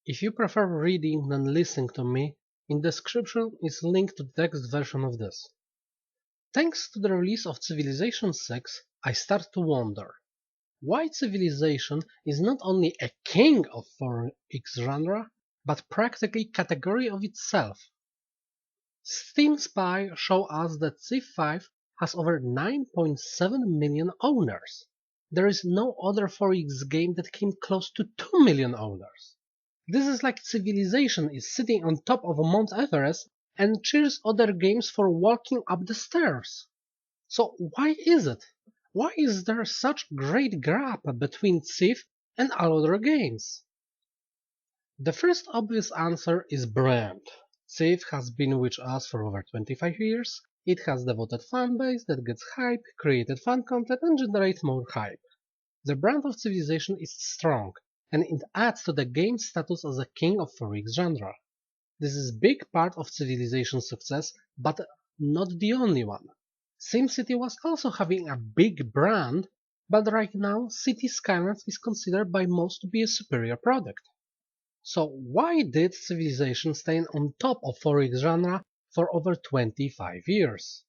If you prefer reading than listening to me, in the description is a link to the text version of this. Thanks to the release of Civilization 6, I start to wonder why Civilization is not only a king of 4X genre, but practically category of itself. Steam Spy show us that Civ 5 has over 9.7 million owners. There is no other 4X game that came close to 2 million owners. This is like Civilization is sitting on top of Mount Everest and cheers other games for walking up the stairs. So why is it? Why is there such great gap between Civ and all other games? The first obvious answer is brand. Civ has been with us for over 25 years. It has devoted fanbase that gets hype, created fan content and generates more hype. The brand of Civilization is strong, and it adds to the game's status as a king of 4X genre. This is a big part of Civilization's success, but not the only one. SimCity was also having a big brand, but right now City Skylines is considered by most to be a superior product. So why did Civilization stay on top of 4X genre for over 25 years?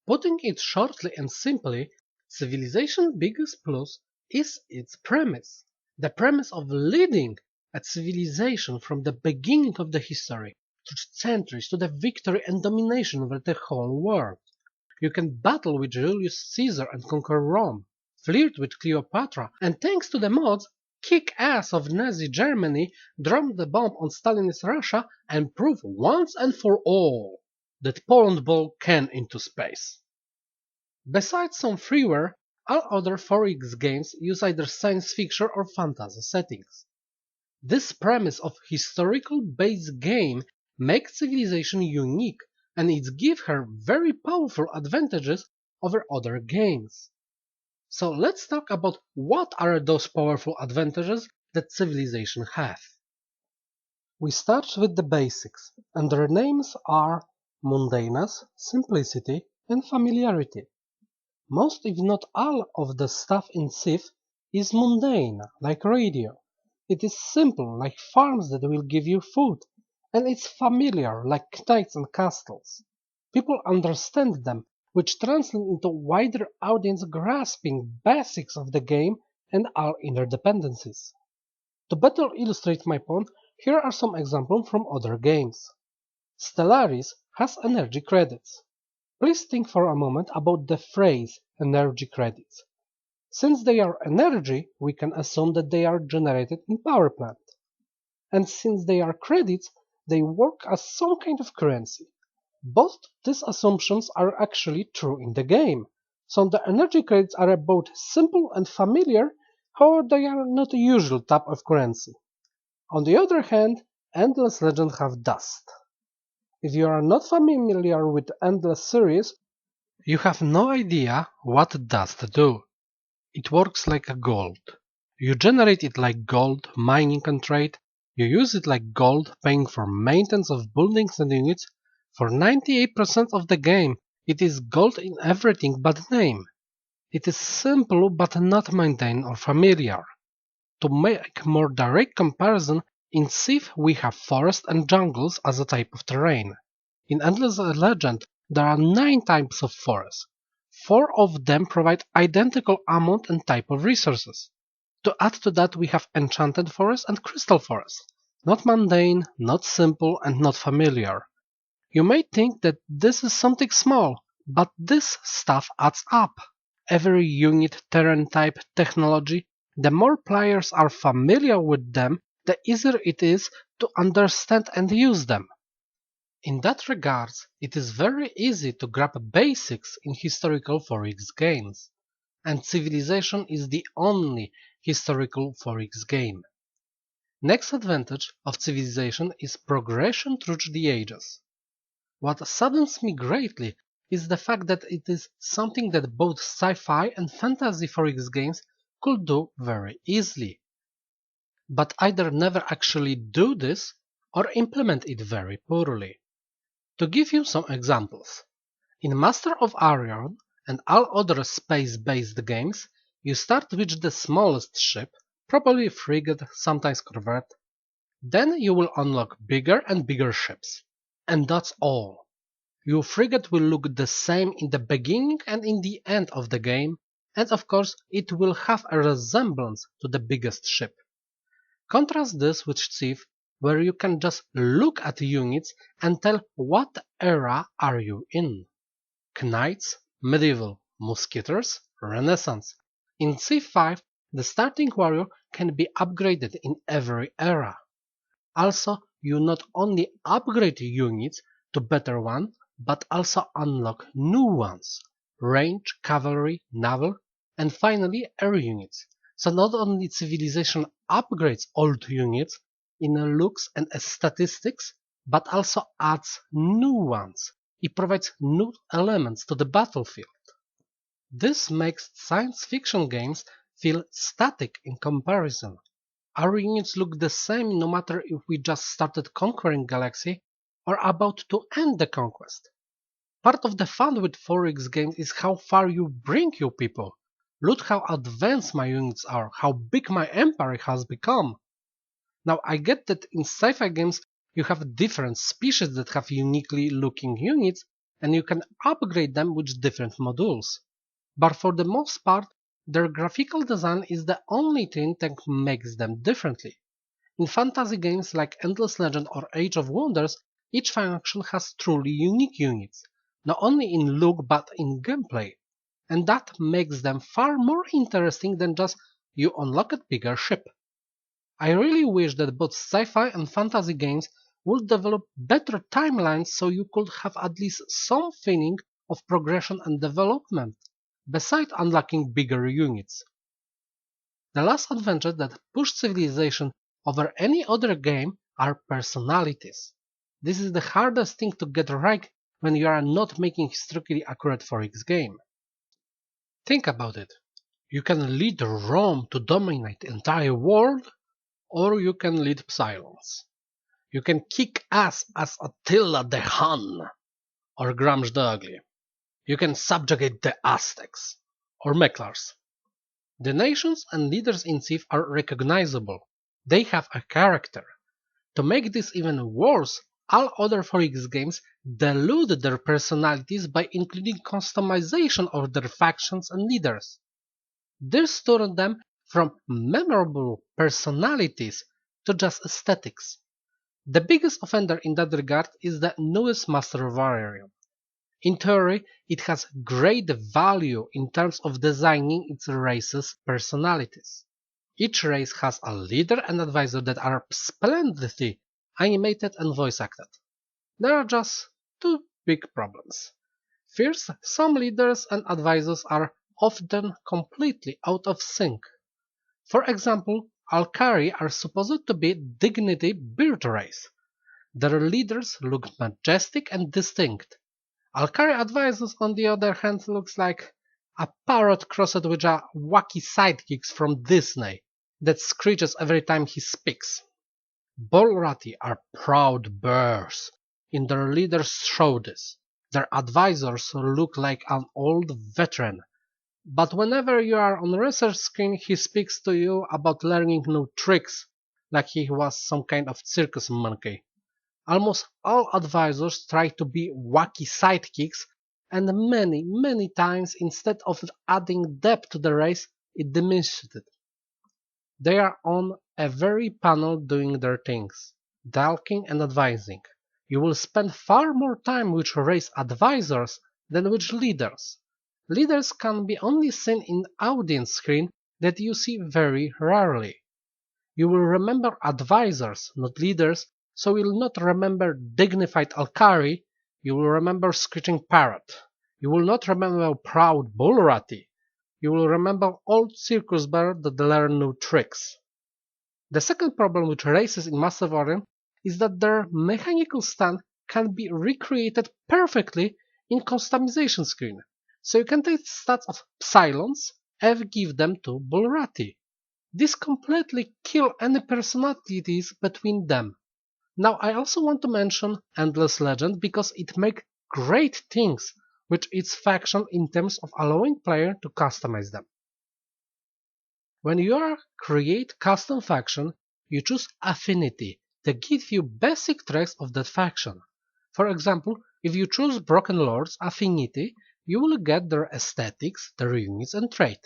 Putting it shortly and simply, Civilization's biggest plus is its premise. The premise of leading a civilization from the beginning of the history, through centuries to the victory and domination over the whole world. You can battle with Julius Caesar and conquer Rome, flirt with Cleopatra, and thanks to the mods, kick ass of Nazi Germany, drop the bomb on Stalinist Russia, and prove once and for all that Poland ball can into space. Besides some freeware, all other 4X games use either science fiction or fantasy settings. This premise of historical-based game makes Civilization unique, and it gives her very powerful advantages over other games. So let's talk about what are those powerful advantages that Civilization have. We start with the basics, and their names are mundaneness, simplicity, and familiarity. Most if not all of the stuff in Civ is mundane, like radio. It is simple, like farms that will give you food, and it's familiar, like knights and castles. People understand them, which translates into wider audience grasping basics of the game and all interdependencies. To better illustrate my point, here are some examples from other games. Stellaris has energy credits. Please think for a moment about the phrase energy credits. Since they are energy, we can assume that they are generated in power plant. And since they are credits, they work as some kind of currency. Both these assumptions are actually true in the game. So the energy credits are both simple and familiar, however they are not a usual type of currency. On the other hand, Endless Legend have dust. If you are not familiar with Endless series, you have no idea what dust do. It works like a gold. You generate it like gold, mining and trade. You use it like gold, paying for maintenance of buildings and units. For 98% of the game, it is gold in everything but name. It is simple but not mundane or familiar. To make more direct comparison, in Civ we have forests and jungles as a type of terrain. In Endless Legend, there are 9 types of forests. 4 of them provide identical amount and type of resources. To add to that, we have Enchanted Forest and Crystal Forest. Not mundane, not simple, and not familiar. You may think that this is something small, but this stuff adds up. Every unit, terrain type, technology, the more players are familiar with them, the easier it is to understand and use them. In that regards, it is very easy to grab basics in historical 4X games, and Civilization is the only historical 4X game. Next advantage of Civilization is progression through the ages. What saddens me greatly is the fact that it is something that both sci-fi and fantasy 4X games could do very easily, but either never actually do this or implement it very poorly. To give you some examples, in Master of Orion and all other space-based games, you start with the smallest ship, probably a frigate, sometimes corvette. Then you will unlock bigger and bigger ships. And that's all. Your frigate will look the same in the beginning and in the end of the game, and of course it will have a resemblance to the biggest ship. Contrast this with Civ, where you can just look at units and tell what era are you in. Knights, medieval, musketeers, renaissance. In Civ 5, the starting warrior can be upgraded in every era. Also, you not only upgrade units to better ones, but also unlock new ones: range, cavalry, naval, and finally air units. So not only Civilization upgrades old units in looks and statistics, but also adds new ones. It provides new elements to the battlefield. This makes science fiction games feel static in comparison. Our units look the same no matter if we just started conquering galaxy or about to end the conquest. Part of the fun with 4X games is how far you bring your people. Look how advanced my units are, how big my empire has become. Now I get that in sci-fi games you have different species that have uniquely looking units and you can upgrade them with different modules. But for the most part, their graphical design is the only thing that makes them differently. In fantasy games like Endless Legend or Age of Wonders, each faction has truly unique units, not only in look but in gameplay, and that makes them far more interesting than just you unlock a bigger ship. I really wish that both sci-fi and fantasy games would develop better timelines so you could have at least some feeling of progression and development, besides unlocking bigger units. The last adventure that pushed Civilization over any other game are personalities. This is the hardest thing to get right when you are not making historically accurate 4X game. Think about it. You can lead Rome to dominate the entire world, or you can lead Psylons. You can kick ass as Attila the Hun, or Gramsh the Ugly. You can subjugate the Aztecs, or Meklars. The nations and leaders in Civ are recognizable. They have a character. To make this even worse, all other 4X games dilute their personalities by including customization of their factions and leaders. This turned them from memorable personalities to just aesthetics. The biggest offender in that regard is the newest Master variant. In theory, it has great value in terms of designing its race's personalities. Each race has a leader and advisor that are splendidly animated and voice acted. There are just two big problems. First, some leaders and advisors are often completely out of sync. For example, Alkari are supposed to be dignity bird race. Their leaders look majestic and distinct. Alkari advisors, on the other hand, looks like a parrot crossed with a wacky sidekicks from Disney that screeches every time he speaks. Bolrati are proud bears, and their leaders show this. Their advisors look like an old veteran, but whenever you are on the research screen he speaks to you about learning new tricks, like he was some kind of circus monkey. Almost all advisors try to be wacky sidekicks, and many times instead of adding depth to the race, it diminishes it. They are on every panel doing their things, talking and advising. You will spend far more time with race advisors than with leaders. Leaders can be only seen in audience screen that you see very rarely. You will remember advisors, not leaders, so you will not remember dignified Alkari, you will remember screeching parrot. You will not remember proud Bulrati. You will remember old circus bear that learn new tricks. The second problem with races in Master Variant is that their mechanical stand can be recreated perfectly in customization screen. So you can take stats of Psylons and give them to Bulrati. This completely kills any personalities between them. Now I also want to mention Endless Legend because it makes great things with its faction in terms of allowing player to customize them. When you create custom faction, you choose affinity, They give you basic traits of that faction. For example, if you choose Broken Lord's affinity, you will get their aesthetics, their units and trait.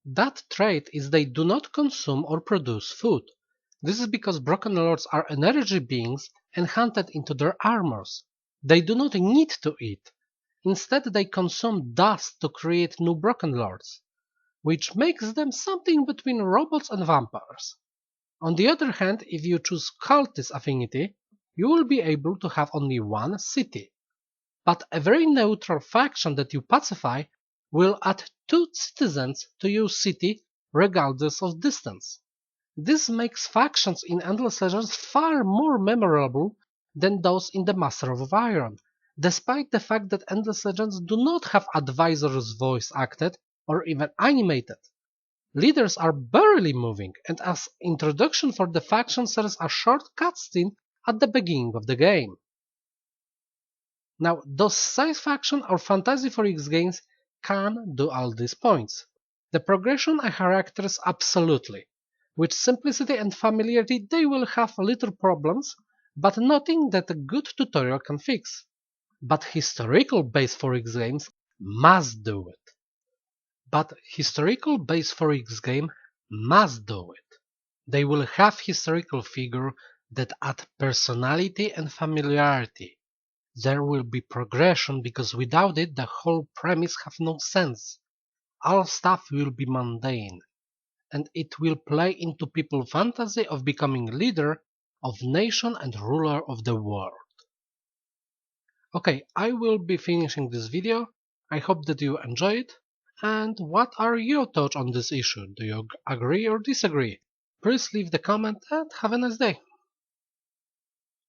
That trait is they do not consume or produce food. This is because Broken Lords are energy beings enchanted into their armors. They do not need to eat. Instead, they consume dust to create new Broken Lords, which makes them something between robots and vampires. On the other hand, if you choose Cultist affinity, you will be able to have only one city. But a very neutral faction that you pacify will add 2 citizens to your city regardless of distance. This makes factions in Endless Legends far more memorable than those in the Master of Iron, despite the fact that Endless Legends do not have advisors voice acted or even animated. Leaders are barely moving, and as introduction for the faction serves a short cutscene at the beginning of the game. Now, those science faction or Fantasy 4X games can do all these points. The progression and characters absolutely. With simplicity and familiarity they will have little problems, but nothing that a good tutorial can fix. But historical based 4X games must do it. They will have historical figure that add personality and familiarity. There will be progression because without it the whole premise have no sense. All stuff will be mundane, and it will play into people's fantasy of becoming leader of nation and ruler of the world. Okay, I will be finishing this video. I hope that you enjoy it. And what are your thoughts on this issue? Do you agree or disagree? Please leave the comment and have a nice day.